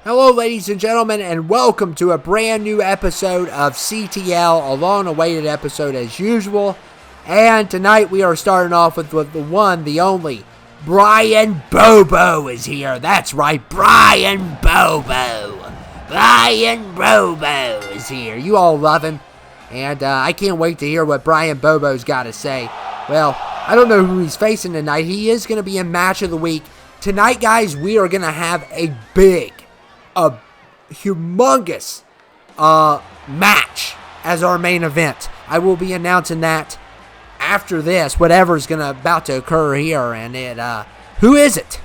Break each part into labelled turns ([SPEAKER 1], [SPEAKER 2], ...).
[SPEAKER 1] Hello, ladies and gentlemen, and welcome to a brand new episode of CTL, a long-awaited episode as usual. And tonight we are starting off with the one, the only, Bryan Bobo is here. That's right, Bryan Bobo. Bryan Bobo is here. You all love him, and I can't wait to hear what Bryan Bobo's got to say. Well, I don't know who he's facing tonight. He is going to be in Match of the Week. Tonight, guys, we are going to have a humongous match as our main event. I will be announcing that after this, whatever's about to occur here. And who is it?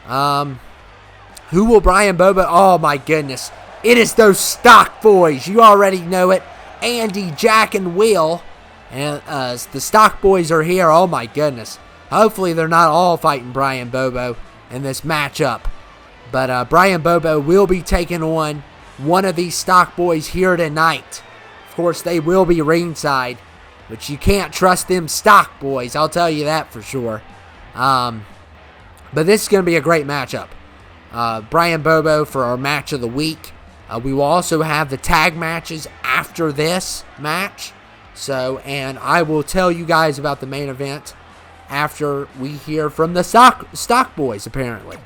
[SPEAKER 1] Who will Bryan Bobo? Oh my goodness, it is those stock boys. You already know it. Andy, Jack, and Will, and the stock boys are here. Oh my goodness. Hopefully they're not all fighting Bryan Bobo in this matchup. But Bryan Bobo will be taking on one of these stock boys here tonight. Of course, they will be ringside, but you can't trust them stock boys. I'll tell you that for sure. But this is going to be a great matchup. Bryan Bobo for our match of the week. We will also have the tag matches after this match. And I will tell you guys about the main event after we hear from the stock boys, apparently.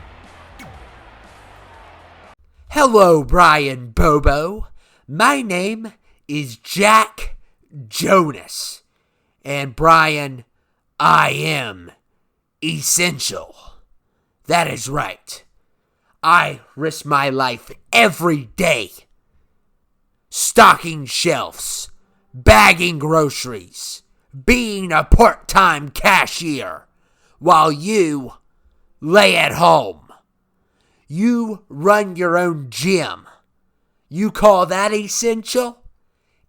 [SPEAKER 1] Hello, Bryan Bobo. My name is Jack Jonas. And Bryan, I am essential. That is right. I risk my life every day. Stocking shelves, bagging groceries, being a part-time cashier, while you lay at home. You run your own gym. You call that essential?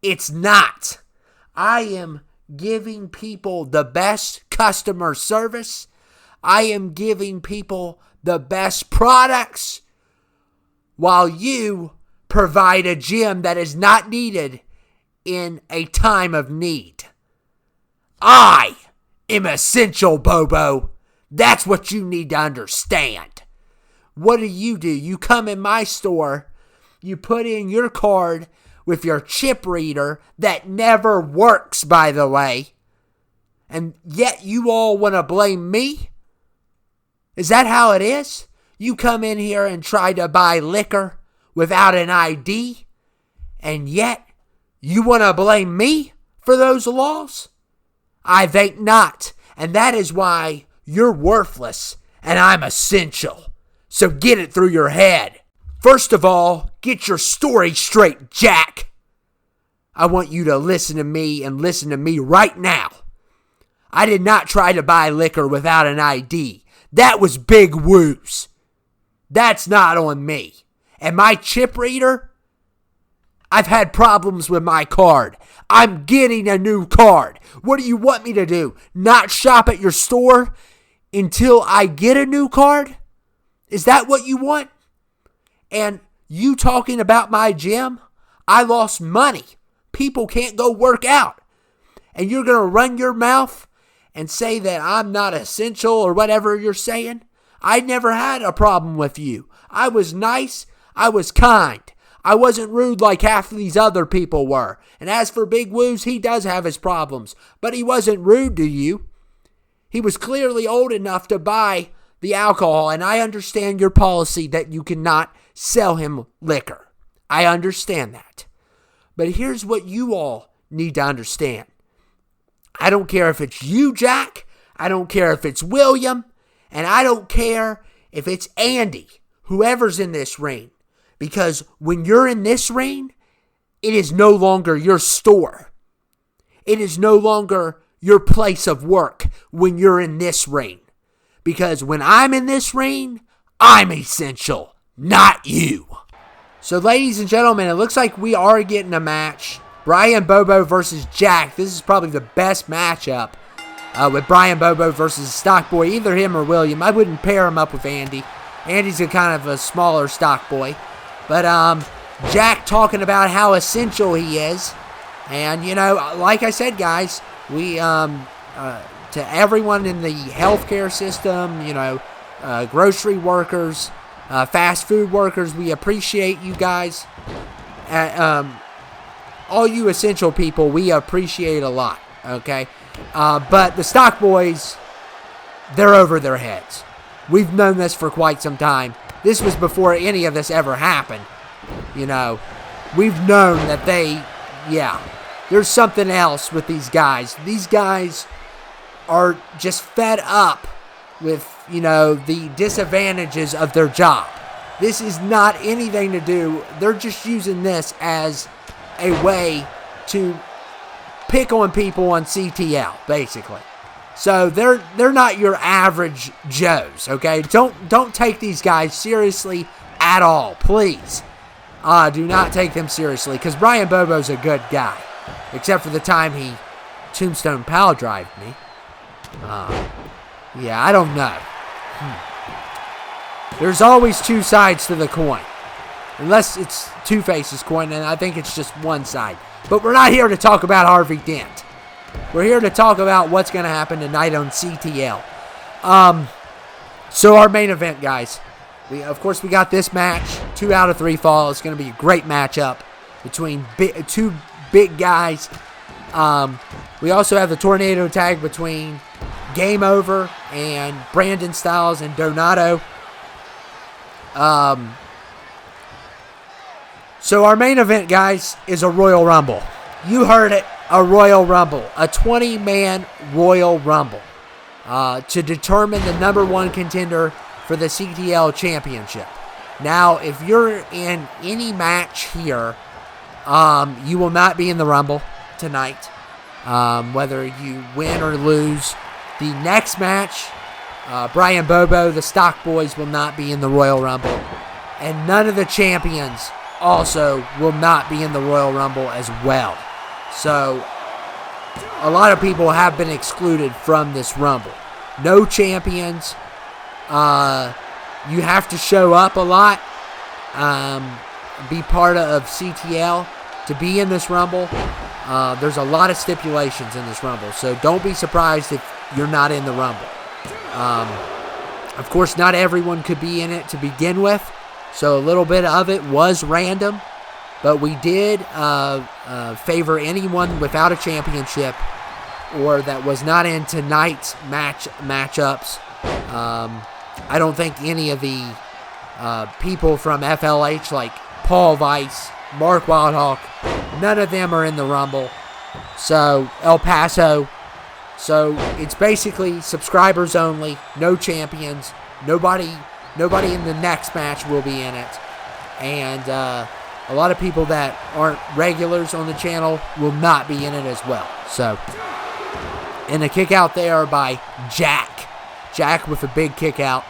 [SPEAKER 1] It's not. I am giving people the best customer service. I am giving people the best products, while you provide a gym that is not needed in a time of need. I am essential, Bobo. That's what you need to understand. What do? You come in my store, you put in your card with your chip reader that never works, by the way, and yet you all want to blame me? Is that how it is? You come in here and try to buy liquor without an ID, and yet you want to blame me for those laws? I think not, and that is why you're worthless and I'm essential. So get it through your head. First of all, get your story straight, Jack. I want you to listen to me and listen to me right now. I did not try to buy liquor without an ID. That was Big Woo's. That's not on me. And my chip reader? I've had problems with my card. I'm getting a new card. What do you want me to do? Not shop at your store until I get a new card? Is that what you want? And you talking about my gym? I lost money. People can't go work out. And you're going to run your mouth and say that I'm not essential or whatever you're saying? I never had a problem with you. I was nice. I was kind. I wasn't rude like half of these other people were. And as for Big Woo's, he does have his problems. But he wasn't rude to you. He was clearly old enough to buy the alcohol, and I understand your policy that you cannot sell him liquor. I understand that. But here's what you all need to understand. I don't care if it's you, Jack. I don't care if it's William. And I don't care if it's Andy, whoever's in this ring. Because when you're in this ring, it is no longer your store. It is no longer your place of work when you're in this ring. Because when I'm in this ring, I'm essential, not you. So, ladies and gentlemen, it looks like we are getting a match. Bryan Bobo versus Jack. This is probably the best matchup with Bryan Bobo versus Stockboy. Either him or William. I wouldn't pair him up with Andy. Andy's a kind of a smaller Stockboy. But Jack talking about how essential he is. And, you know, like I said, guys, we to everyone in the healthcare system, you know, grocery workers, Fast food workers, we appreciate you guys. All you essential people, we appreciate a lot, okay? But the stock boys, they're over their heads. We've known this for quite some time. This was before any of this ever happened. You know, we've known that there's something else with these guys. These guys are just fed up with, the disadvantages of their job. This is not anything to do. They're just using this as a way to pick on people on CTL, basically. So they're not your average Joes, okay? Don't take these guys seriously at all, please. Do not take them seriously, because Bryan Bobo's a good guy, except for the time he tombstone pile drived me. Yeah, I don't know. There's always two sides to the coin. Unless it's Two-Face's coin, and I think it's just one side. But we're not here to talk about Harvey Dent. We're here to talk about what's going to happen tonight on CTL. So our main event, guys. Of course, we got this match. 2 out of 3 fall. It's going to be a great matchup between two big guys. We also have the tornado tag between Game Over and Brandon Styles and Donato. So our main event, guys, is a Royal Rumble. You heard it, a Royal Rumble. A 20-man Royal Rumble to determine the number 1 contender for the CTL Championship. Now, if you're in any match here, you will not be in the Rumble tonight. Whether you win or lose. The next match, Bryan Bobo, the Stock Boys, will not be in the Royal Rumble. And none of the champions also will not be in the Royal Rumble as well. So, a lot of people have been excluded from this Rumble. No champions. You have to show up a lot. Be part of CTL to be in this Rumble. There's a lot of stipulations in this Rumble. So, don't be surprised if you're not in the Rumble. Of course, not everyone could be in it to begin with. So a little bit of it was random, but we did favor anyone without a championship or that was not in tonight's matchups. I don't think any of the people from FLH like Paul Weiss, Mark Wildhawk, none of them are in the Rumble. So El Paso. So it's basically subscribers only, no champions, nobody in the next match will be in it. And a lot of people that aren't regulars on the channel will not be in it as well. So, and a kick out there by Jack. Jack with a big kick out.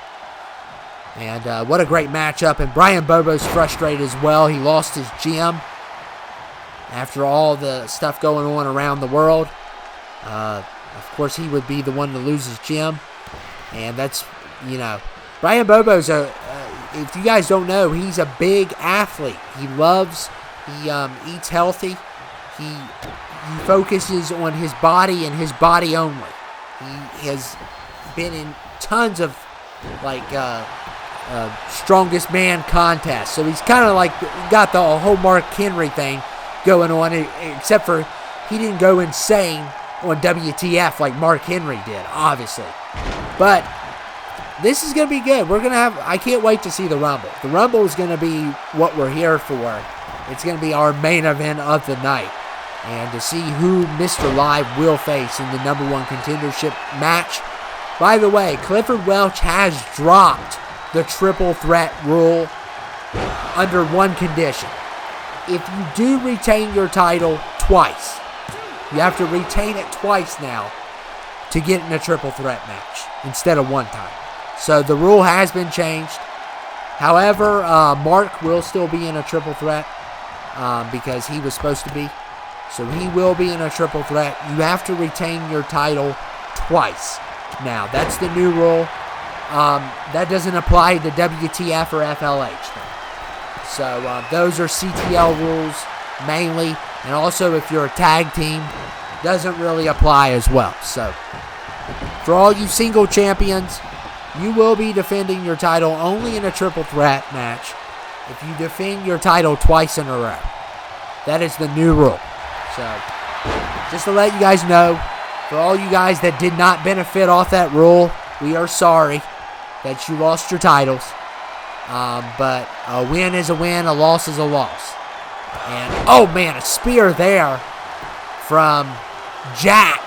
[SPEAKER 1] And what a great matchup. And Bryan Bobo's frustrated as well. He lost his gym after all the stuff going on around the world. Of course, he would be the one to lose his gym. And that's, Bryan Bobo's if you guys don't know, he's a big athlete. He eats healthy. He focuses on his body and his body only. He has been in tons of, strongest man contests. So he's kind of got the whole Mark Henry thing going on, except for he didn't go insane on WTF like Mark Henry did, obviously. But this is going to be good. I can't wait to see the Rumble. The Rumble is going to be what we're here for. It's going to be our main event of the night. And to see who Mr. Live will face in the number 1 contendership match. By the way, Clifford Welch has dropped the triple threat rule under one condition. If you do retain your title twice, you have to retain it twice now to get in a triple threat match instead of one time. So the rule has been changed. However, Mark will still be in a triple threat because he was supposed to be. So he will be in a triple threat. You have to retain your title twice. Now, that's the new rule. That doesn't apply to WTF or FLH, though. So those are CTL rules mainly. And also, if you're a tag team, doesn't really apply as well. So, for all you single champions, you will be defending your title only in a triple threat match if you defend your title twice in a row. That is the new rule. So, just to let you guys know, for all you guys that did not benefit off that rule, we are sorry that you lost your titles. But a win is a win, a loss is a loss. And, oh man, a spear there from Jack.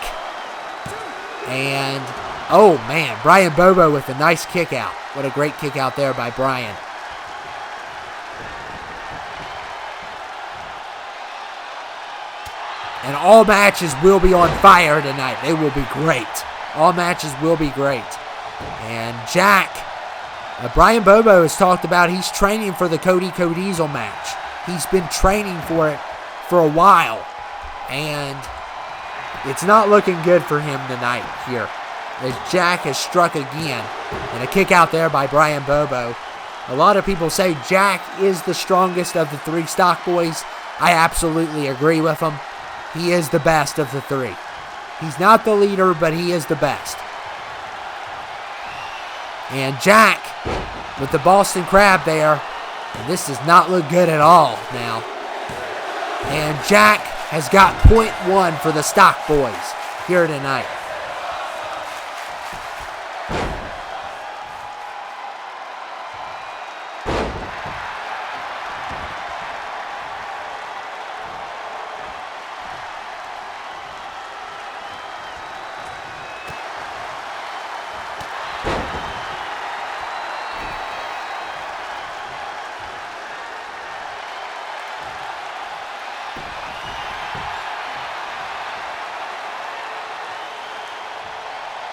[SPEAKER 1] And, oh man, Bryan Bobo with a nice kick out. What a great kick out there by Bryan. And all matches will be on fire tonight. They will be great. All matches will be great. And Jack, Bryan Bobo has talked about he's training for the Cody Codiesel match. He's been training for it for a while. And it's not looking good for him tonight here, as Jack has struck again. And a kick out there by Bryan Bobo. A lot of people say Jack is the strongest of the three stock boys. I absolutely agree with him. He is the best of the three. He's not the leader, but he is the best. And Jack with the Boston Crab there. And this does not look good at all now. And Jack has got .1 for the stock boys here tonight.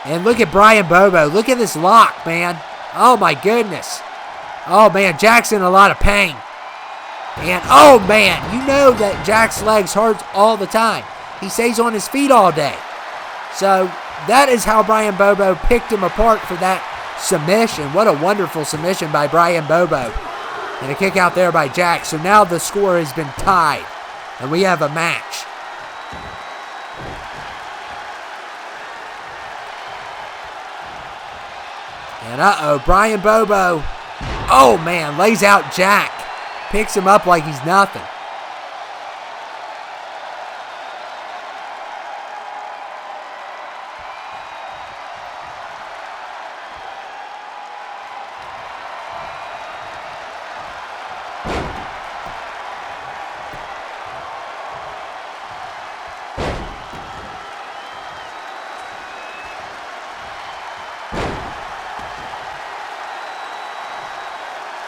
[SPEAKER 1] And look at Bryan Bobo. Look at this lock, man. Oh, my goodness. Oh, man, Jack's in a lot of pain. And, oh, man, you know that Jack's legs hurt all the time. He stays on his feet all day. So, that is how Bryan Bobo picked him apart for that submission. What a wonderful submission by Bryan Bobo. And a kick out there by Jack. So, now the score has been tied. And we have a match. And Bryan Bobo, oh man, lays out Jack. Picks him up like he's nothing.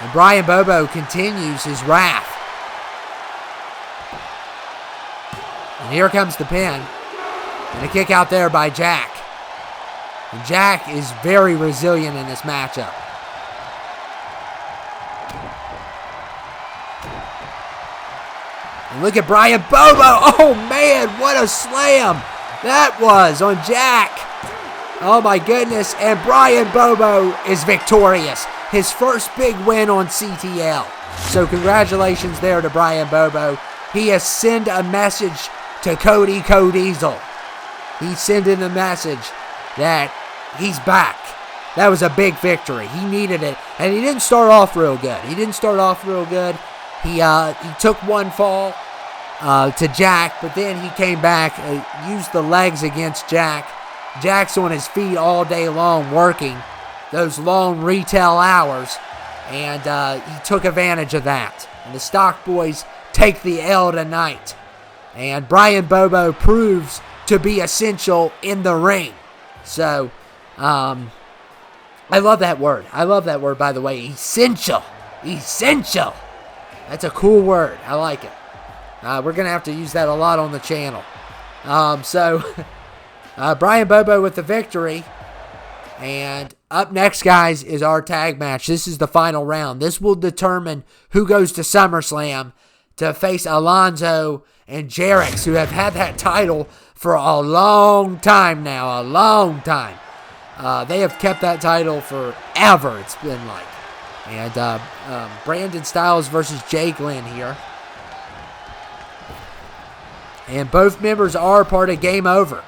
[SPEAKER 1] And Bryan Bobo continues his wrath. And here comes the pin. And a kick out there by Jack. And Jack is very resilient in this matchup. And look at Bryan Bobo. Oh man, what a slam that was on Jack. Oh my goodness. And Bryan Bobo is victorious. His first big win on CTL. So congratulations there to Bryan Bobo. He has sent a message to Cody Codiesel. He's sending a message that he's back. That was a big victory. He needed it. And he didn't start off real good. He took one fall to Jack, but then he came back, used the legs against Jack. Jack's on his feet all day long working those long retail hours, and he took advantage of that. And the stock boys take the L tonight. And Bryan Bobo proves to be essential in the ring. So, I love that word. I love that word, by the way. Essential. Essential. That's a cool word. I like it. We're going to have to use that a lot on the channel. Bryan Bobo with the victory. And up next, guys, is our tag match. This is the final round. This will determine who goes to SummerSlam to face Alonzo and Jarrex, who have had that title for a long time now. A long time. They have kept that title forever, it's been like. And Brandon Styles versus Jay Glenn here. And both members are part of Game Over.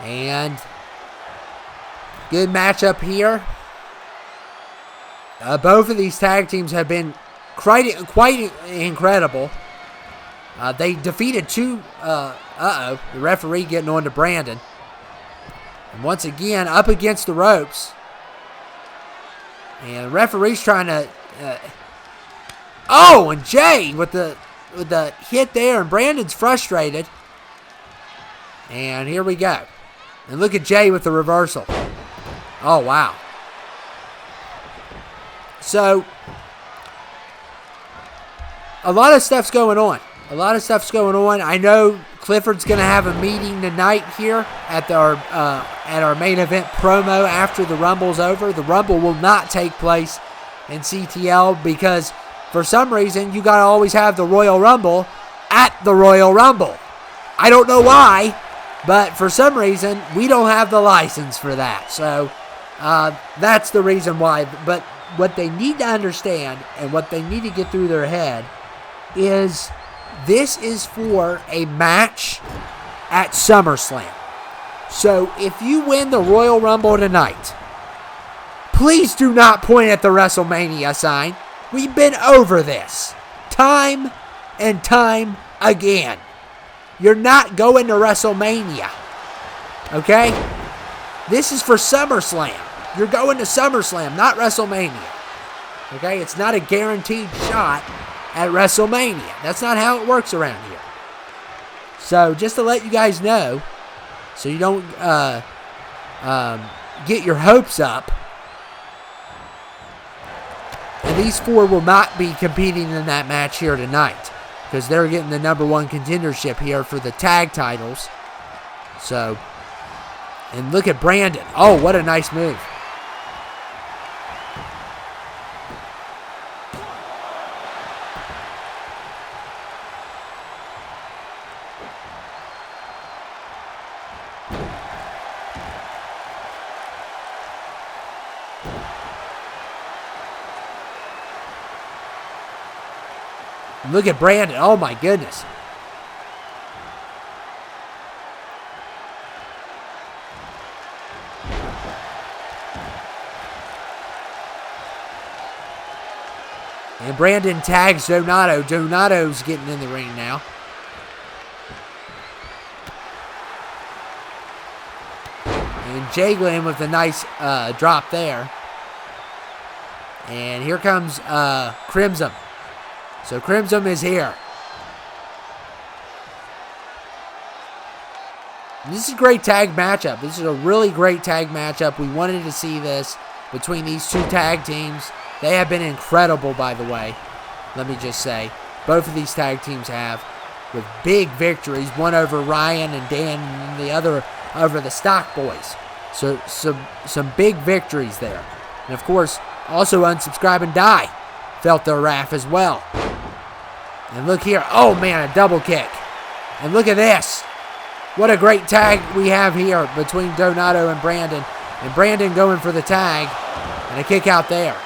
[SPEAKER 1] And good matchup here. Both of these tag teams have been quite incredible. They defeated two. The referee getting on to Brandon. And once again, up against the ropes. And the referee's trying to. And Jay with the hit there, and Brandon's frustrated. And here we go. And look at Jay with the reversal. Oh, wow. So, a lot of stuff's going on. I know Clifford's going to have a meeting tonight here at our main event promo after the Rumble's over. The Rumble will not take place in CTL because for some reason you got to always have the Royal Rumble at the Royal Rumble. I don't know why, but for some reason we don't have the license for that. So that's the reason why. But what they need to understand and what they need to get through their head is this is for a match at SummerSlam. So if you win the Royal Rumble tonight, please do not point at the WrestleMania sign. We've been over this time and time again. You're not going to WrestleMania. Okay? This is for SummerSlam. You're going to SummerSlam, not WrestleMania. Okay? It's not a guaranteed shot at WrestleMania. That's not how it works around here. So, just to let you guys know, so you don't get your hopes up, and these four will not be competing in that match here tonight because they're getting the #1 contendership here for the tag titles. So, and look at Brandon. Oh, what a nice move. Look at Brandon. Oh, my goodness. And Brandon tags Donato. Donato's getting in the ring now. And Jaglin with a nice drop there. And here comes Crimson. So Crimson is here. And this is a great tag matchup. This is a really great tag matchup. We wanted to see this between these two tag teams. They have been incredible, by the way. Let me just say. Both of these tag teams have. With big victories. One over Ryan and Dan and the other over the Stock Boys. So some big victories there. And of course, also Unsubscribe and Die felt their wrath as well. And look here. Oh, man, a double kick. And look at this. What a great tag we have here between Donato and Brandon. And Brandon going for the tag. And a kick out there.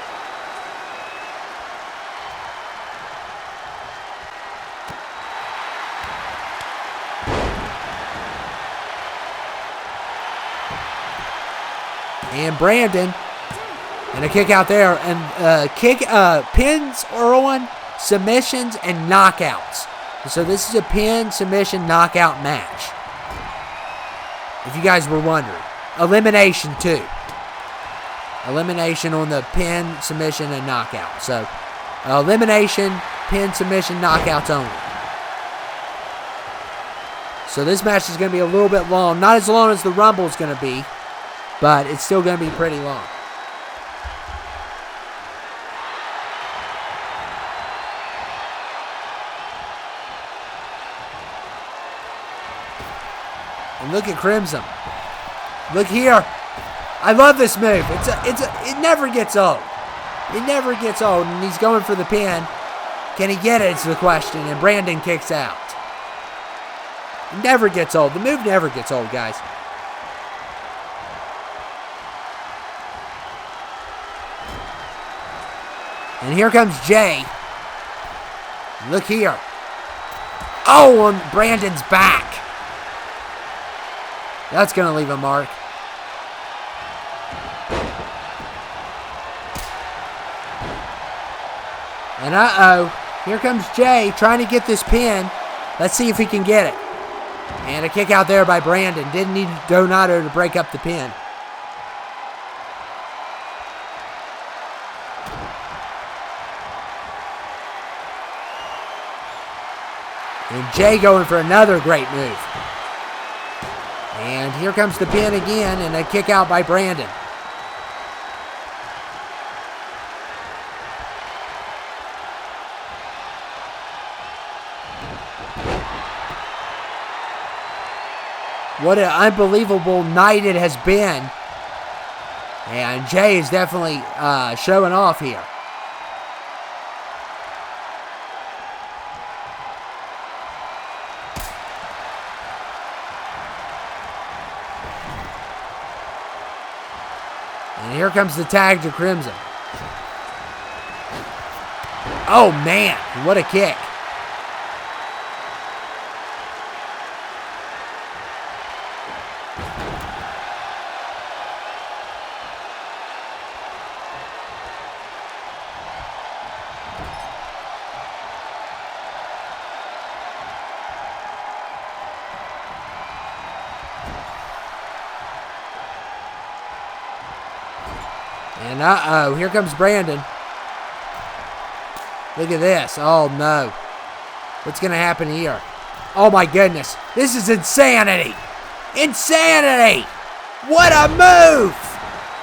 [SPEAKER 1] And Brandon. And a kick out there. And pins are on. Submissions and knockouts. So this is a pin, submission, knockout match. If you guys were wondering. Elimination too. Elimination on the pin, submission, and knockout. So elimination, pin, submission, knockouts only. So this match is going to be a little bit long. Not as long as the Rumble is going to be. But it's still going to be pretty long. And look at Crimson. Look here. I love this move. It never gets old. It never gets old. And he's going for the pin. Can he get it? It's the question. And Brandon kicks out. It never gets old. The move never gets old, guys. And here comes Jay. Look here. Oh, on Brandon's back. That's going to leave a mark. And here comes Jay trying to get this pin. Let's see if he can get it. And a kick out there by Brandon. Didn't need Donato to break up the pin. And Jay going for another great move. And here comes the pin again, and a kick out by Brandon. What an unbelievable night it has been. And Jay is definitely showing off here. And here comes the tag to Crimson. Oh, man. What a kick. And here comes Brandon. Look at this. Oh, no. What's going to happen here? Oh, my goodness. This is insanity. Insanity. What a move.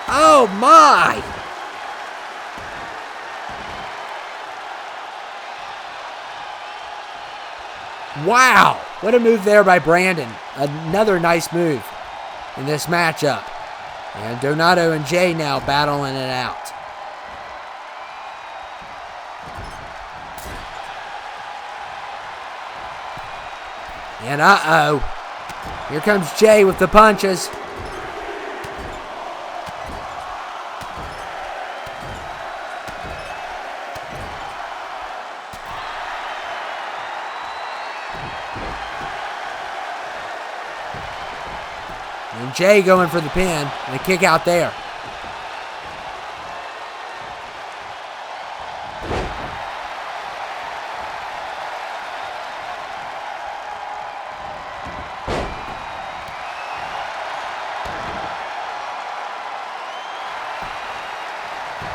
[SPEAKER 1] Oh, my. Wow. What a move there by Brandon. Another nice move in this matchup. And Donato and Jay now battling it out. And here comes Jay with the punches. And Jay going for the pin and a kick out there.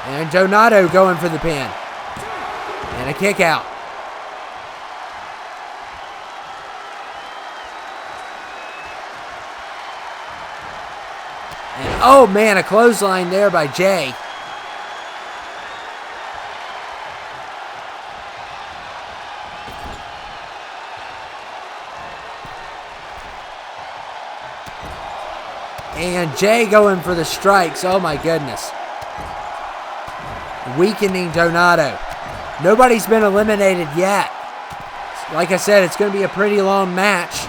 [SPEAKER 1] And Donato going for the pin. And a kick out. And oh man, a clothesline there by Jay. And Jay going for the strikes. Oh my goodness. Weakening Donato. Nobody's been eliminated yet. Like I said, it's going to be a pretty long match.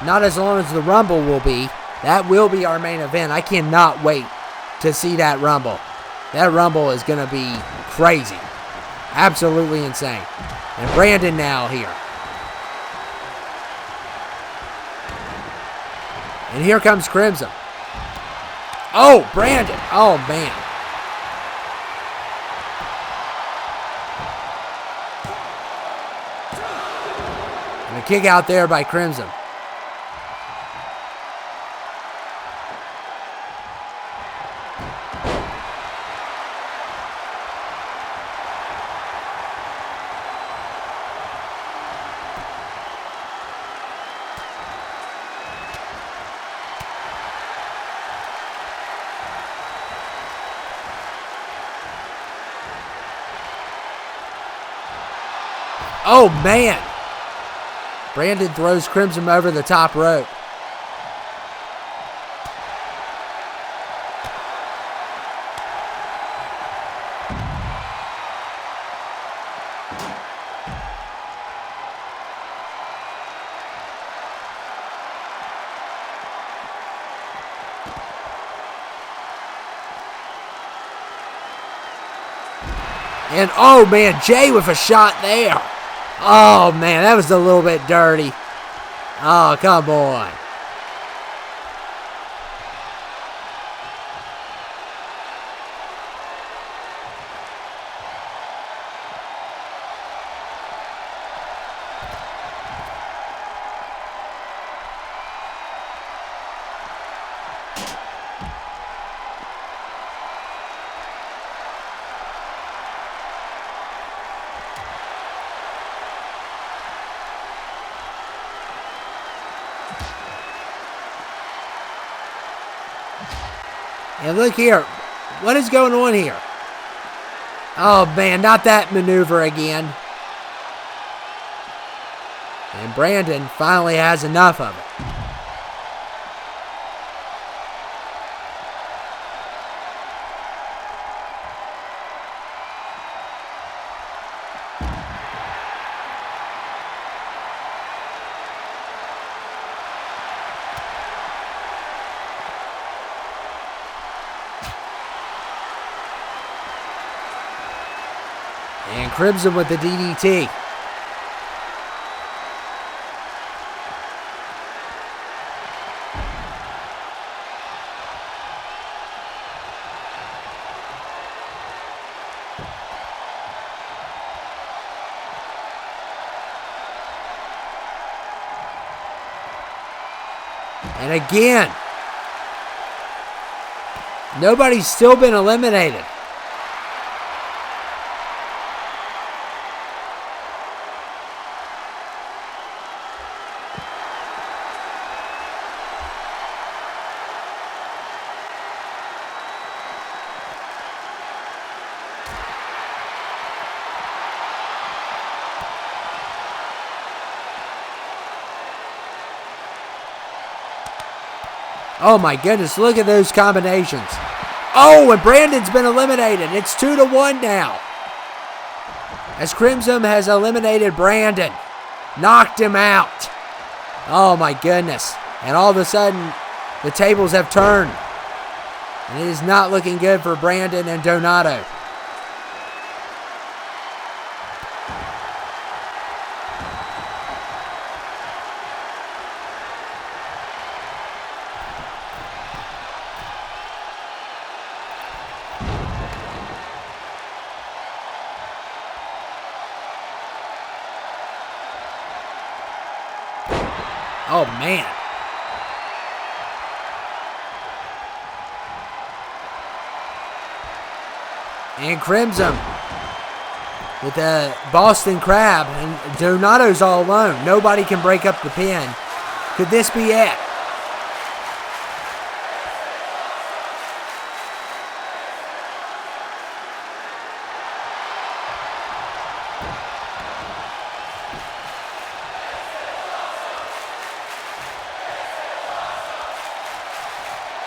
[SPEAKER 1] Not as long as the Rumble will be. That will be our main event. I cannot wait to see that Rumble. That Rumble is going to be crazy. Absolutely insane. And Brandon now here. And here comes Crimson. Oh, Brandon. Oh, man. And a kick out there by Crimson. Oh, man. Brandon throws Crimson over the top rope. And, oh, man, Jay with a shot there. Oh, man, that was a little bit dirty. Oh, come on. And look here. What is going on here? Oh, man, not that maneuver again. And Brandon finally has enough of it. And Crimson with the DDT. And again, nobody's still been eliminated. Oh my goodness, look at those combinations. Oh, and Brandon's been eliminated. It's 2-1 now. As Crimson has eliminated Brandon. Knocked him out. Oh my goodness. And all of a sudden, the tables have turned. And it is not looking good for Brandon and Donato. Oh, man. And Crimson with the Boston Crab. And Donato's all alone. Nobody can break up the pin. Could this be it?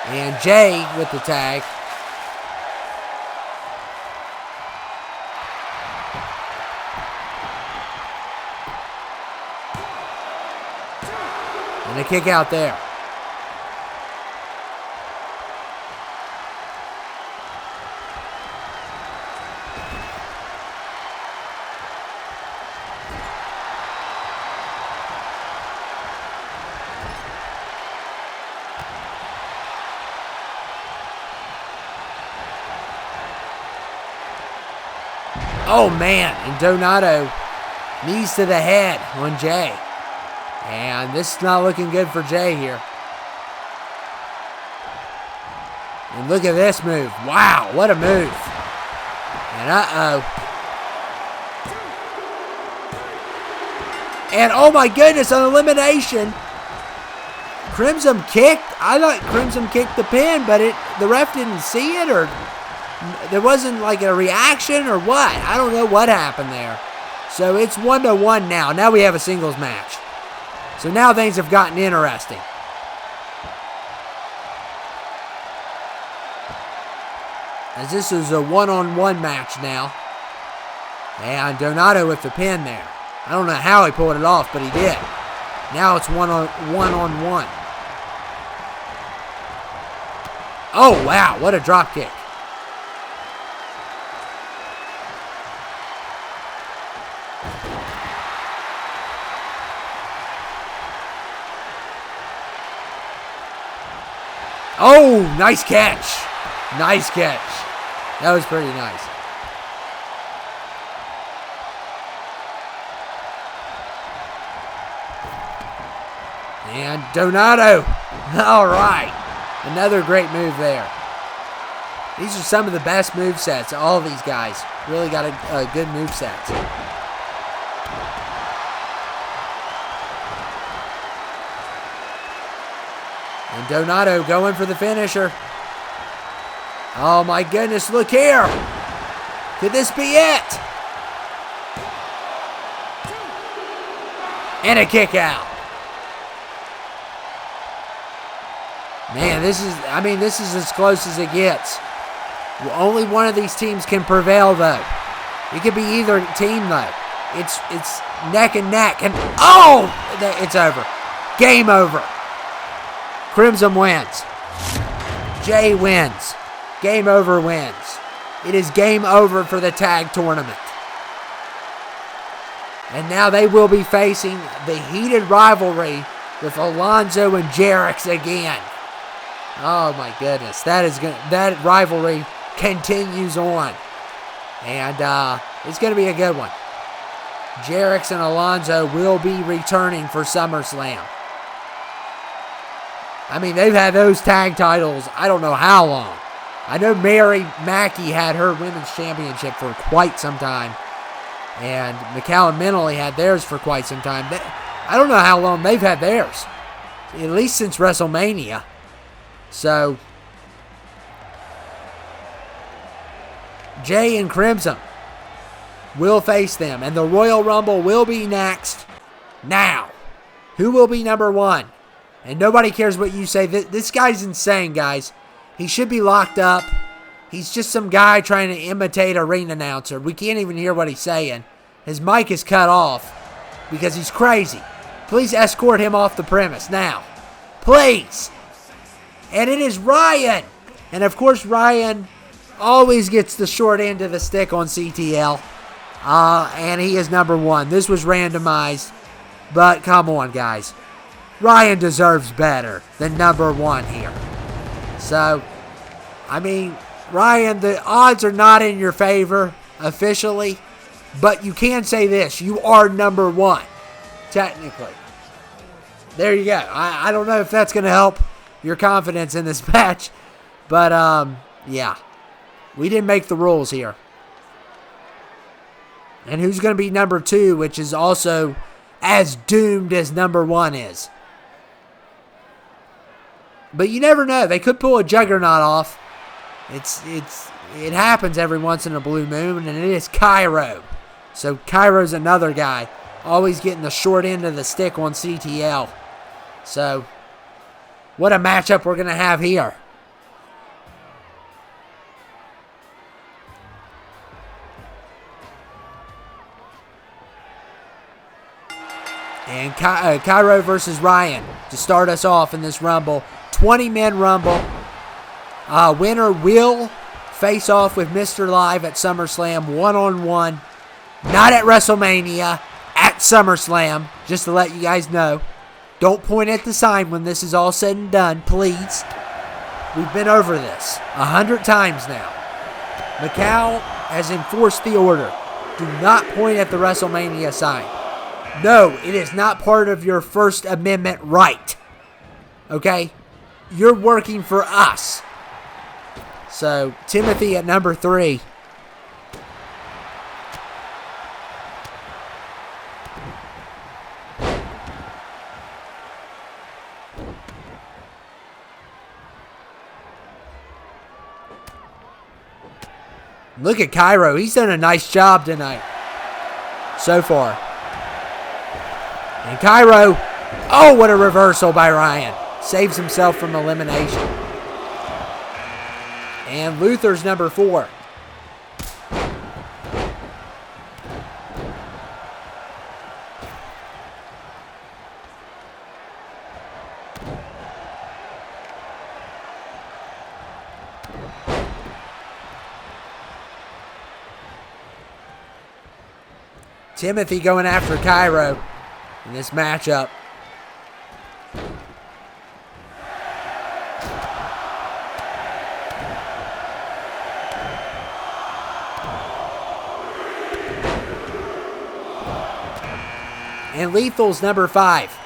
[SPEAKER 1] And Jay with the tag. And a kick out there. Oh, man. And Donato knees to the head on Jay. And this is not looking good for Jay here. And look at this move. Wow, what a move. And And oh my goodness, an elimination. Crimson kicked. I thought Crimson kicked the pin, but the ref didn't see it, or there wasn't like a reaction or what. I don't know what happened there. So it's 1-1 now. Now we have a singles match. So now things have gotten interesting. As this is a one-on-one match now. And Donato with the pin there. I don't know how he pulled it off, but he did. Now it's one-on-one. Oh, wow. What a drop kick. Oh, nice catch. Nice catch. That was pretty nice. And Donato. All right. Another great move there. These are some of the best movesets. All of these guys really got a good moveset. And Donato going for the finisher. Oh my goodness, look here. Could this be it? And a kick out. Man, this is as close as it gets. Only one of these teams can prevail, though. It could be either team, though. It's neck and neck, and oh, it's over. Game over. Crimson wins. Jay wins. Game over wins. It is game over for the tag tournament. And now they will be facing the heated rivalry with Alonzo and Jarrex again. Oh my goodness, that rivalry continues on, and it's going to be a good one. Jarrex and Alonzo will be returning for SummerSlam. I mean, they've had those tag titles I don't know how long. I know Mary Mackey had her women's championship for quite some time, and McCallum Mentally had theirs for quite some time. I don't know how long they've had theirs, at least since WrestleMania. So, Jay and Crimson will face them, and the Royal Rumble will be next. Now, who will be number one? And nobody cares what you say. This guy's insane, guys. He should be locked up. He's just some guy trying to imitate a ring announcer. We can't even hear what he's saying. His mic is cut off because he's crazy. Please escort him off the premise now. Please. And it is Ryan. And of course, Ryan always gets the short end of the stick on CTL. And he is number one. This was randomized. But come on, guys. Ryan deserves better than number one here. So, I mean, Ryan, the odds are not in your favor officially. But you can say this. You are number one, technically. There you go. I don't know if that's going to help your confidence in this match. But, yeah. We didn't make the rules here. And who's going to be number two, which is also as doomed as number one is. But you never know. They could pull a juggernaut off. It happens every once in a blue moon, and it is Cairo. So Cairo's another guy, always getting the short end of the stick on CTL. So, what a matchup we're going to have here. And Cairo versus Ryan to start us off in this Rumble. 20-man Rumble. Winner will face off with Mr. Live at SummerSlam one-on-one. Not at WrestleMania, at SummerSlam, just to let you guys know. Don't point at the sign when this is all said and done, please. We've been over this 100 times now. Macau has enforced the order. Do not point at the WrestleMania sign. No, it is not part of your First Amendment right. Okay? You're working for us. So, Timothy at number 3. Look at Cairo. He's done a nice job tonight. So far. And Cairo, oh, what a reversal by Ryan. Saves himself from elimination. And Luther's number 4. Timothy going after Cairo in this matchup. And Lethal's number 5.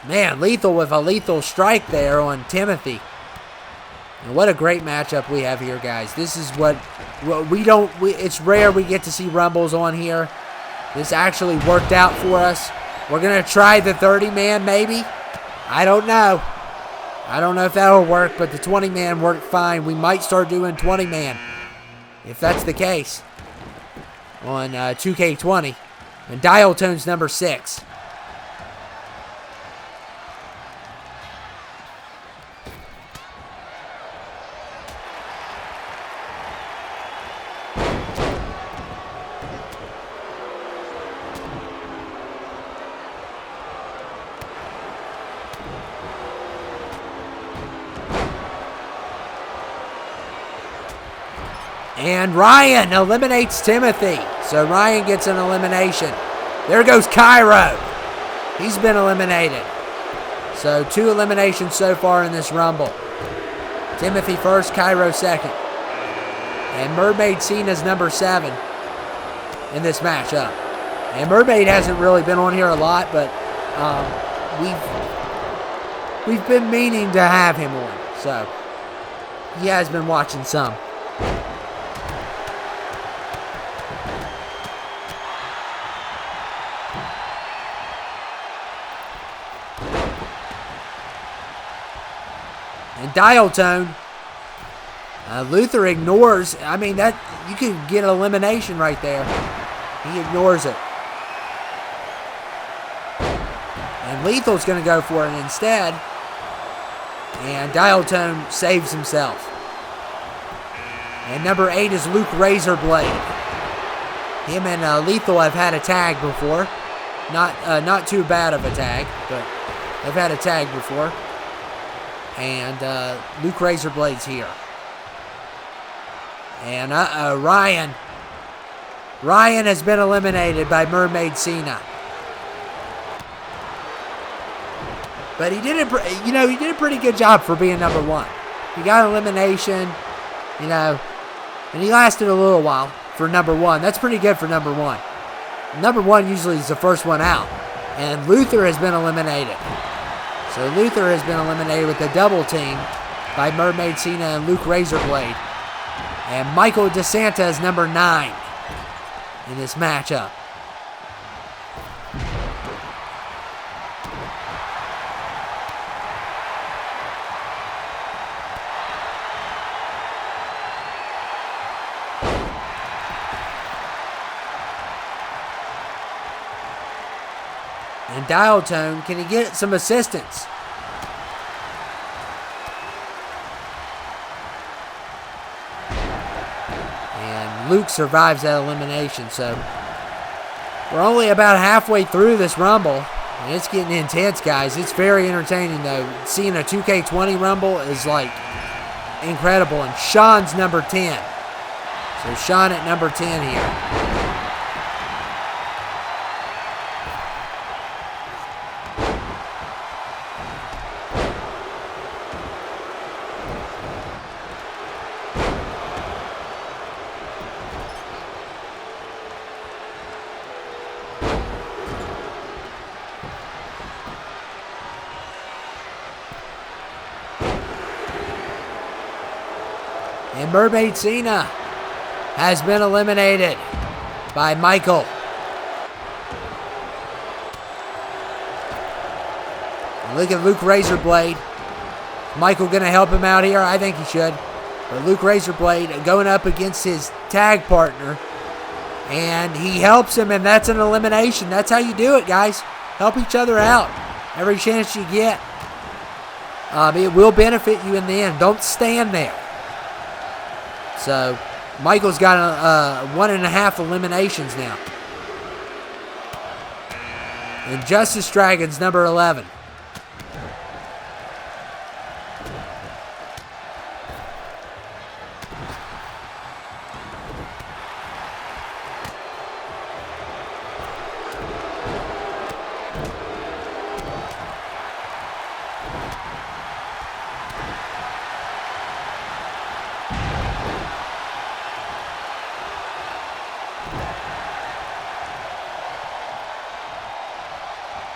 [SPEAKER 1] Man, Lethal with a lethal strike there on Timothy. And what a great matchup we have here, guys. This is what it's rare we get to see Rumbles on here. This actually worked out for us. We're going to try the 30-man maybe. I don't know. I don't know if that'll work, but the 20-man worked fine. We might start doing 20-man if that's the case on 2K20. And Dial Tone's number 6. And Ryan eliminates Timothy. So Ryan gets an elimination. There goes Cairo. He's been eliminated. So 2 eliminations so far in this Rumble. Timothy first, Cairo second. And Mermaid Cena's number 7 in this matchup. And Mermaid hasn't really been on here a lot, but we've been meaning to have him on. So he has been watching some. And Dial Tone, Luther ignores. I mean, that you could get an elimination right there. He ignores it. And Lethal's going to go for it instead. And Dial Tone saves himself. And number 8 is Luke Razorblade. Him and Lethal have had a tag before. Not too bad of a tag, but they've had a tag before. And Luke Razorblade's here. And Ryan. Ryan has been eliminated by Mermaid Cena. But he did a pretty good job for being number 1. He got an elimination, and he lasted a little while for number 1. That's pretty good for number 1. Number 1 usually is the first one out. And Luther has been eliminated. So Luther has been eliminated with a double team by Mermaid Cena and Luke Razorblade. And Michael DeSanta is number 9 in this matchup. And Dial Tone, can he get some assistance? And Luke survives that elimination, so we're only about halfway through this Rumble. And it's getting intense, guys. It's very entertaining, though. Seeing a 2K20 Rumble is, like, incredible. And Sean's number 10. So Sean at number 10 here. And Mermaid Cena has been eliminated by Michael. And look at Luke Razorblade. Michael going to help him out here? I think he should. But Luke Razorblade going up against his tag partner. And he helps him, and that's an elimination. That's how you do it, guys. Help each other out every chance you get. It will benefit you in the end. Don't stand there. So, Michael's got 1.5 eliminations now. And Justice Dragon's number 11.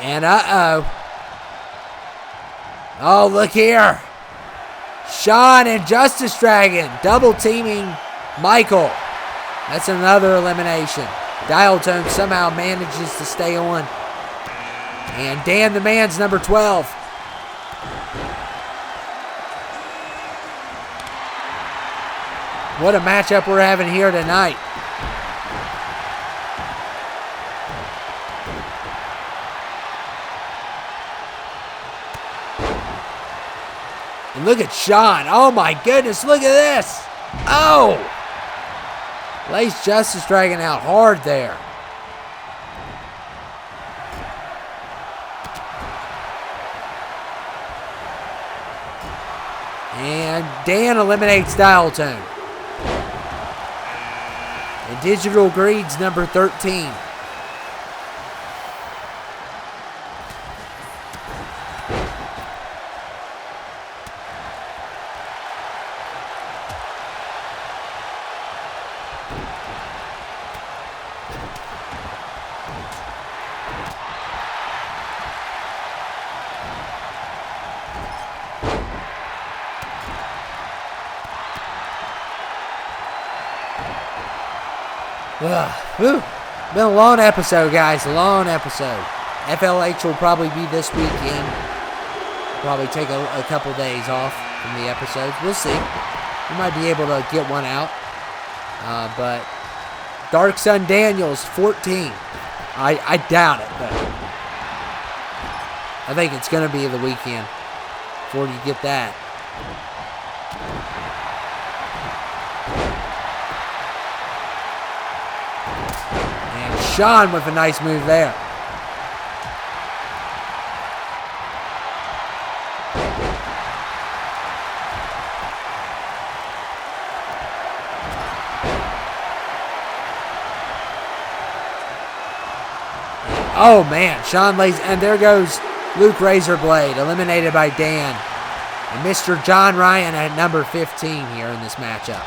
[SPEAKER 1] And oh, look here. Sean and Justice Dragon double teaming Michael. That's another elimination. Dial Tone somehow manages to stay on. And Dan the Man's number 12. What a matchup we're having here tonight. And look at Sean. Oh my goodness, look at this. Oh! Lays Justice Dragon out hard there. And Dan eliminates Dial Tone. And Digital Greed's number 13. Been a long episode, guys. A long episode. FLH will probably be this weekend. Probably take a couple days off from the episodes. We'll see. We might be able to get one out. But Dark Sun Daniels, 14. I doubt it, but I think it's going to be the weekend before you get that. Sean with a nice move there. Oh man, Sean lays, and there goes Luke Razorblade, eliminated by Dan. And Mr. John Ryan at number 15 here in this matchup.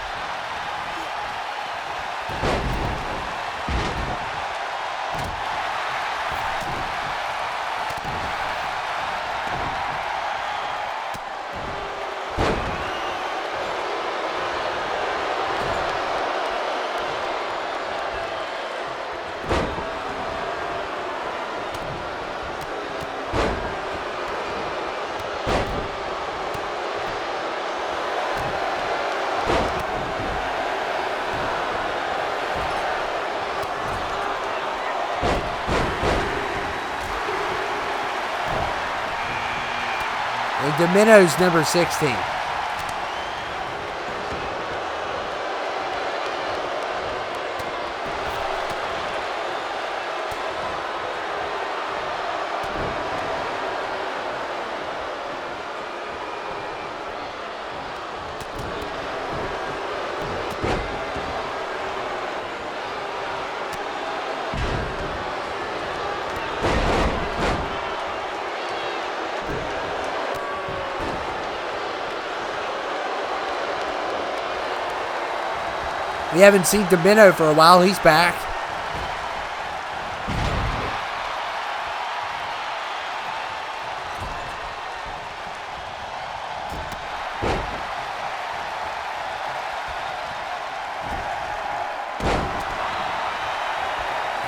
[SPEAKER 1] And Domino's number 16. We haven't seen Domino for a while. He's back.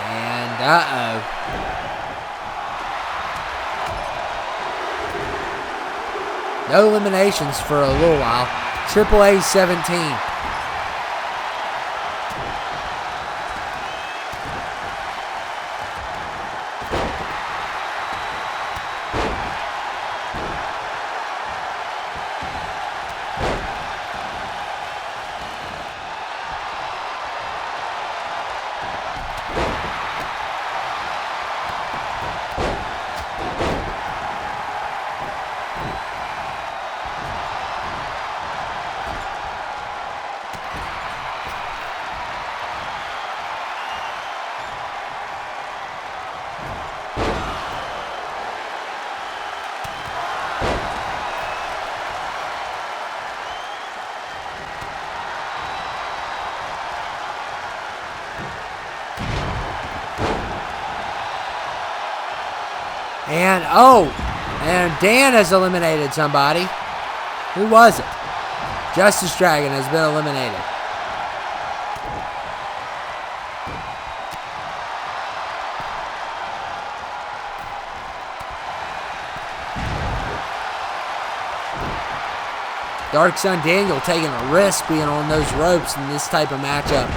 [SPEAKER 1] And uh-oh. No eliminations for a little while. Triple A 17. And Dan has eliminated somebody. Who was it? Justice Dragon has been eliminated. Dark Sun Daniel taking a risk being on those ropes in this type of matchup.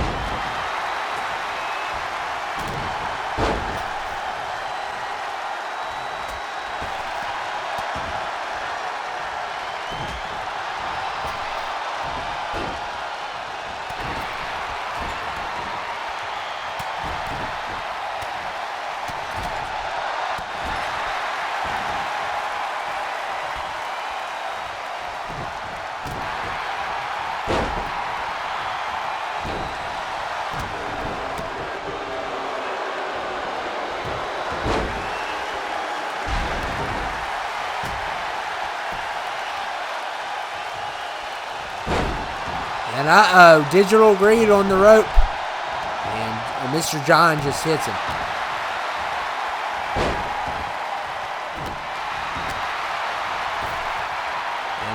[SPEAKER 1] And Digital Greed on the rope. And Mr. John just hits him.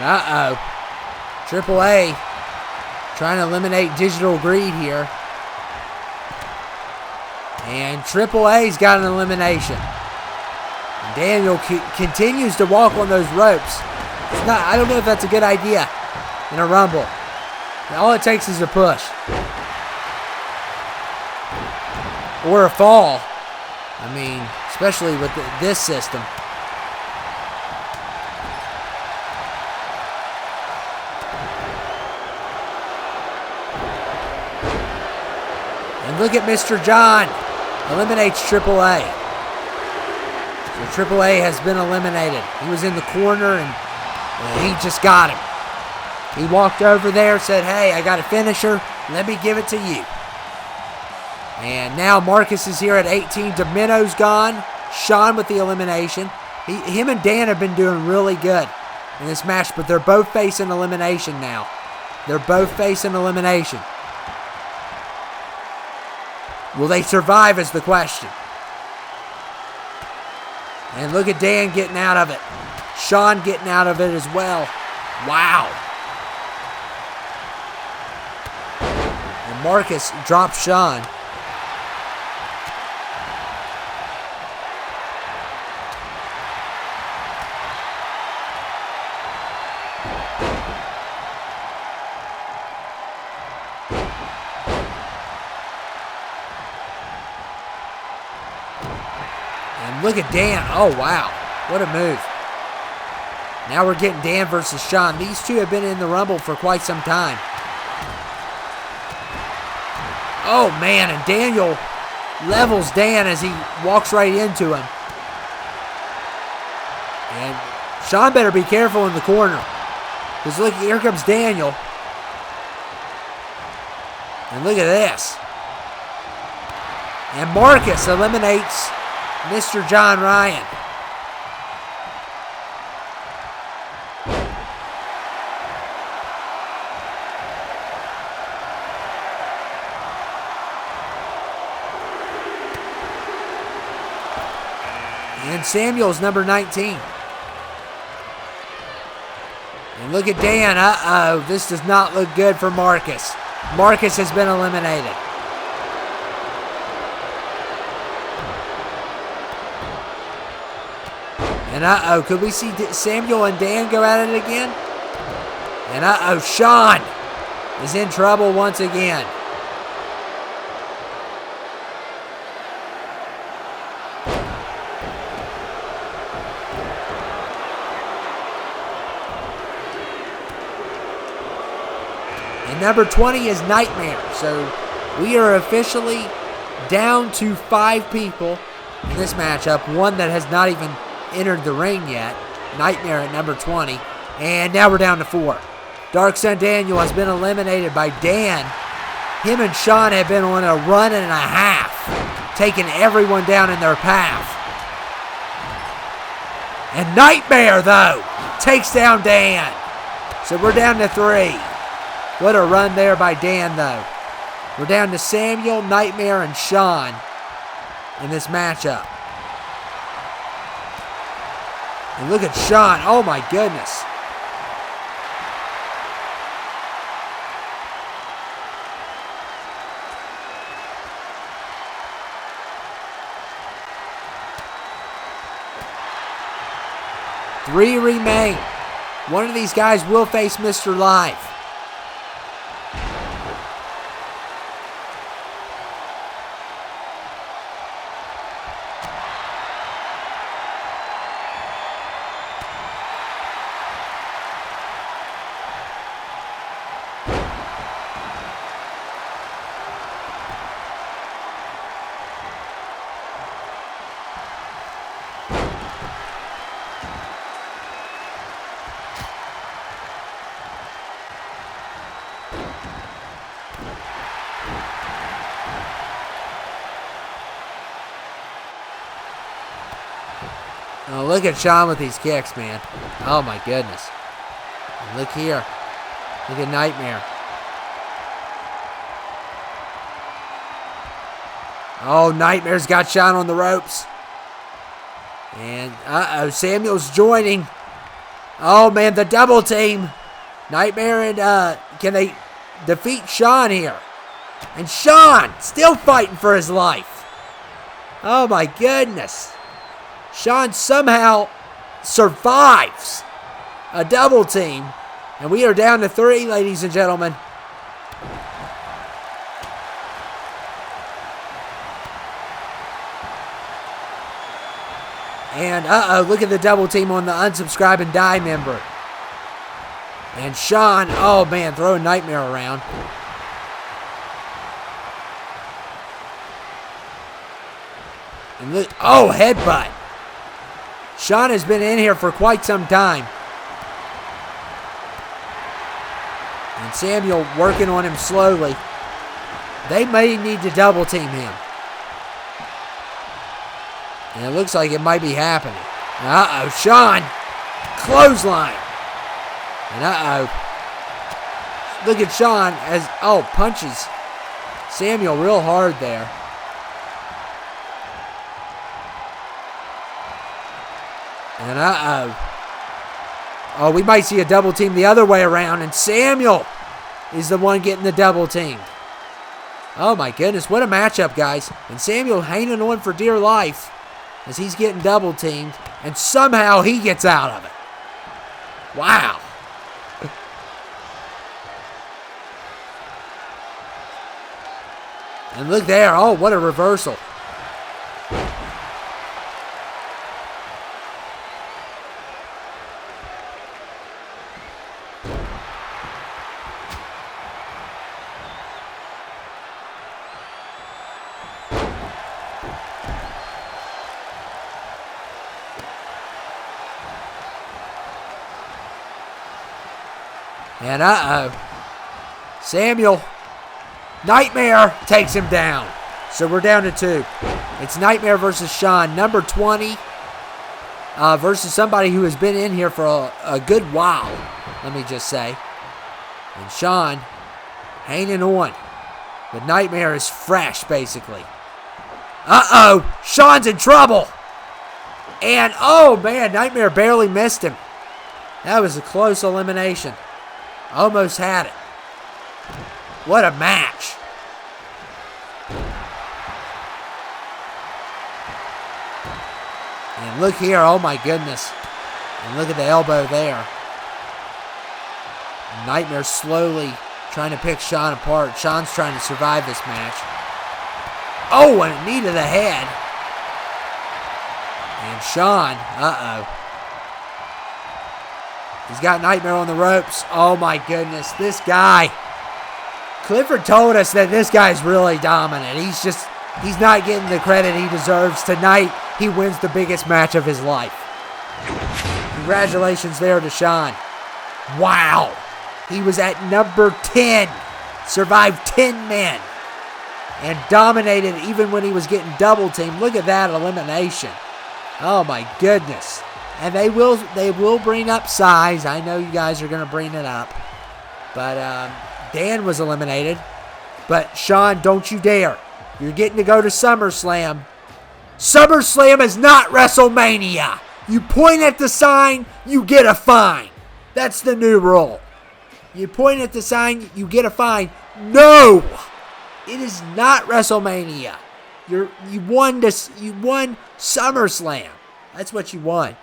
[SPEAKER 1] And Triple A trying to eliminate Digital Greed here. And Triple A's got an elimination. And Daniel continues to walk on those ropes. I don't know if that's a good idea in a Rumble. All it takes is a push. Or a fall. I mean, especially with this system. And look at Mr. John. Eliminates Triple A. So Triple A has been eliminated. He was in the corner and he just got him. He walked over there, said, hey, I got a finisher. Let me give it to you. And now Marcus is here at 18. Domino's gone. Sean with the elimination. Him and Dan have been doing really good in this match, but they're both facing elimination now. They're both facing elimination. Will they survive is the question. And look at Dan getting out of it. Sean getting out of it as well. Wow. And Marcus drops Sean. And look at Dan. Oh, wow. What a move. Now we're getting Dan versus Sean. These two have been in the Rumble for quite some time. Oh, man. And Daniel levels Dan as he walks right into him. And Sean better be careful in the corner. Because look, here comes Daniel. And look at this. And Marcus eliminates Mr. John Ryan. And Samuel's number 19. And look at Dan. Uh-oh. This does not look good for Marcus. Marcus has been eliminated. And uh-oh. Could we see Samuel and Dan go at it again? And uh-oh. Sean is in trouble once again. And number 20 is Nightmare. So we are officially down to 5 people in this matchup. One that has not even entered the ring yet. Nightmare at number 20. And now we're down to 4. Dark Sun Daniel has been eliminated by Dan. Him and Sean have been on a run and a half, taking everyone down in their path. And Nightmare, though, takes down Dan. So we're down to 3. What a run there by Dan, though. We're down to Samuel, Nightmare, and Sean in this matchup. And look at Sean. Oh, my goodness. 3 remain. One of these guys will face Mr. Live. Oh, look at Sean with these kicks, man. Oh, my goodness. And look here. Look at Nightmare. Oh, Nightmare's got Sean on the ropes. And, Samuel's joining. Oh, man, the double team. Nightmare and, can they defeat Sean here? And Sean still fighting for his life. Oh, my goodness. Sean somehow survives a double team. And we are down to 3, ladies and gentlemen. And, look at the double team on the unsubscribe and die member. And Sean, oh man, throwing Nightmare around. And look, oh, headbutt. Sean has been in here for quite some time. And Samuel working on him slowly. They may need to double team him. And it looks like it might be happening. Sean. Clothesline. And look at Sean as, punches Samuel real hard there. And oh, we might see a double team the other way around. And Samuel is the one getting the double team. Oh my goodness, what a matchup, guys. And Samuel hanging on for dear life as he's getting double teamed. And somehow he gets out of it. Wow. And look there. Oh, what a reversal. And Samuel, Nightmare takes him down. So we're down to 2. It's Nightmare versus Sean, number 20, versus somebody who has been in here for a good while, let me just say. And Sean hanging on. But Nightmare is fresh, basically. Sean's in trouble. And, oh, man, Nightmare barely missed him. That was a close elimination. Almost had it. What a match. And look here, oh my goodness. And look at the elbow there. Nightmare slowly trying to pick Sean apart. Sean's trying to survive this match. Oh, and a knee to the head. And Sean, he's got Nightmare on the ropes. Oh my goodness, this guy. Clifford told us that this guy's really dominant. He's not getting the credit he deserves. Tonight, he wins the biggest match of his life. Congratulations there to Sean. Wow. He was at number 10. Survived 10 men. And dominated even when he was getting double teamed. Look at that elimination. Oh my goodness. And they will bring up size. I know you guys are going to bring it up. But Dan was eliminated. But Sean, don't you dare. You're getting to go to SummerSlam. SummerSlam is not WrestleMania. You point at the sign, you get a fine. That's the new rule. You point at the sign, you get a fine. No! It is not WrestleMania. You won SummerSlam. That's what you won.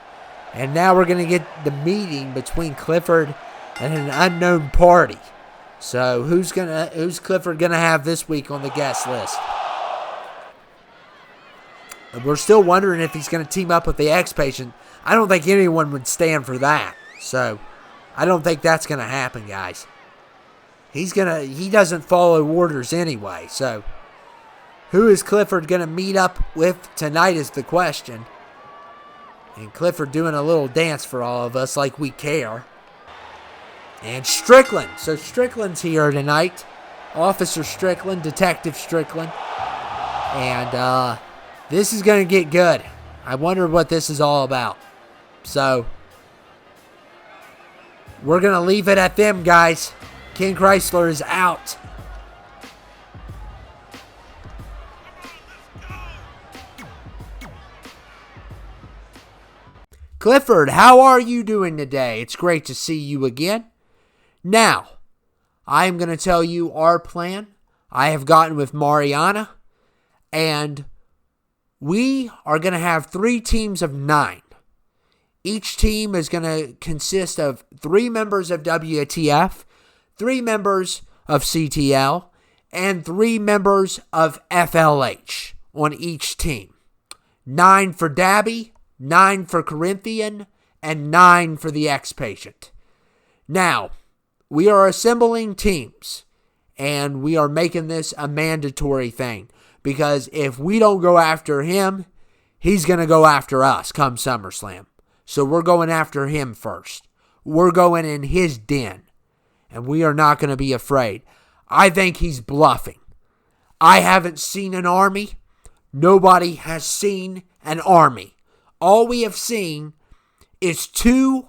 [SPEAKER 1] And now we're going to get the meeting between Clifford and an unknown party. So who's Clifford going to have this week on the guest list? We're still wondering if he's going to team up with the X-Patient. I don't think anyone would stand for that. So I don't think that's going to happen, guys. He doesn't follow orders anyway. So who is Clifford going to meet up with tonight is the question. And Clifford doing a little dance for all of us like we care. And Strickland. So Strickland's here tonight. Officer Strickland, Detective Strickland. And this is going to get good. I wonder what this is all about. So we're going to leave it at them, guys. Ken Chrysler is out. Clifford, how are you doing today? It's great to see you again. Now, I am going to tell you our plan. I have gotten with Mariana, and we are going to have 3 teams of 9. Each team is going to consist of 3 members of WTF, 3 members of CTL, and 3 members of FLH on each team. 9 for Dabby, 9 for Corinthian, and 9 for the X-Patient. Now, we are assembling teams, and we are making this a mandatory thing. Because if we don't go after him, he's going to go after us come SummerSlam. So we're going after him first. We're going in his den. And we are not going to be afraid. I think he's bluffing. I haven't seen an army. Nobody has seen an army. All we have seen is 2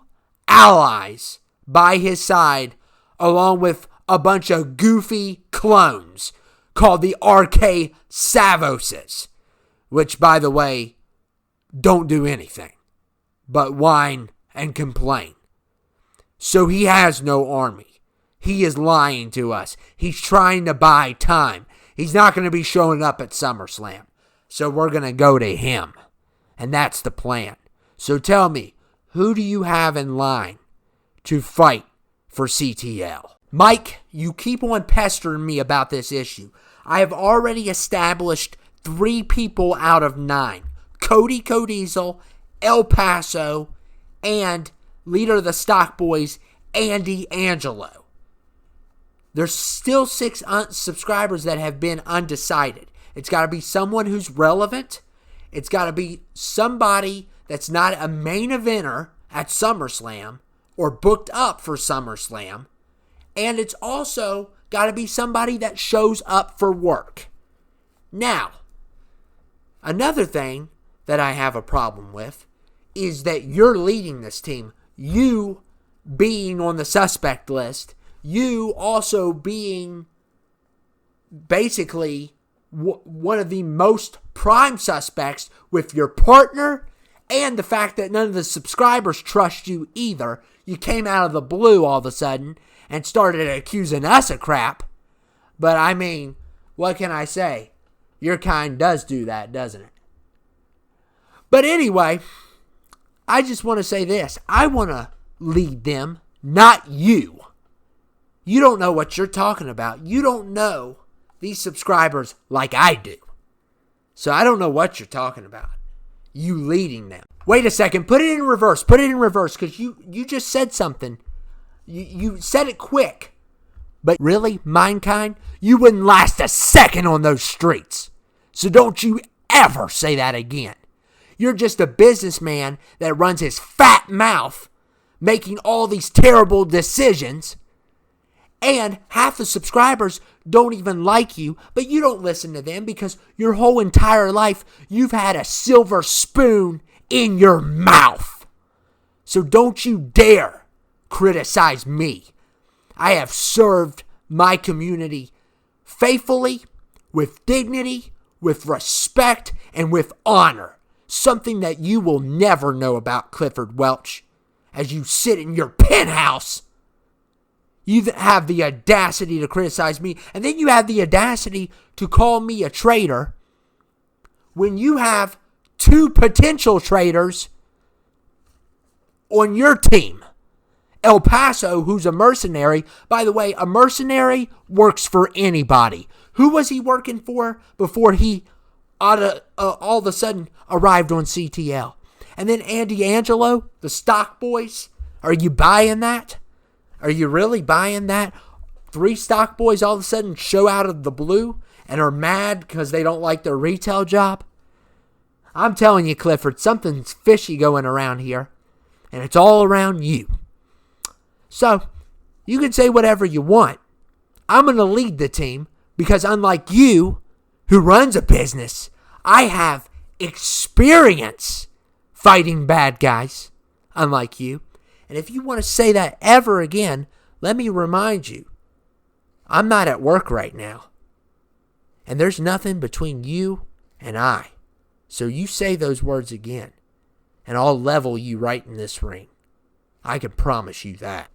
[SPEAKER 1] allies by his side, along with a bunch of goofy clones called the RK Savoses, which, by the way, don't do anything but whine and complain. So he has no army. He is lying to us. He's trying to buy time. He's not going to be showing up at SummerSlam. So we're going to go to him. And that's the plan. So tell me, who do you have in line to fight for CTL? Mike, you keep on pestering me about this issue. I have already established 3 people out of 9. Cody Codiesel, El Paso, and leader of the Stock Boys, Andy Angelo. There's still 6 subscribers that have been undecided. It's got to be someone who's relevant. It's got to be somebody that's not a main eventer at SummerSlam or booked up for SummerSlam. And it's also got to be somebody that shows up for work. Now, another thing that I have a problem with is that you're leading this team. You being on the suspect list. You also being basically one of the most prime suspects with your partner, and the fact that none of the subscribers trust you either. You came out of the blue all of a sudden and started accusing us of crap. But I mean, what can I say? Your kind does do that, doesn't it? But anyway, I just want to say this. I want to lead them, not you. You don't know what you're talking about. You don't know these subscribers like I do. So I don't know what you're talking about. You leading them. Wait a second. Put it in reverse. Put it in reverse, because you just said something. You said it quick. But really, Mindkind, you wouldn't last a second on those streets. So don't you ever say that again. You're just a businessman that runs his fat mouth making all these terrible decisions. And half the subscribers don't even like you, but you don't listen to them because your whole entire life you've had a silver spoon in your mouth. So don't you dare criticize me. I have served my community faithfully, with dignity, with respect, and with honor. Something that you will never know about Clifford Welch as you sit in your penthouse. You have the audacity to criticize me, and then you have the audacity to call me a traitor when you have 2 potential traitors on your team. El Paso, who's a mercenary. By the way, a mercenary works for anybody. Who was he working for before he all of a sudden arrived on CTL? And then Andy Angelo, the Stock Boys. Are you buying that? Are you really buying that? 3 Stock Boys all of a sudden show out of the blue and are mad because they don't like their retail job? I'm telling you, Clifford, something's fishy going around here. And it's all around you. So, you can say whatever you want. I'm going to lead the team because unlike you, who runs a business, I have experience fighting bad guys, unlike you. And if you want to say that ever again, let me remind you, I'm not at work right now. And there's nothing between you and I. So you say those words again, and I'll level you right in this ring. I can promise you that.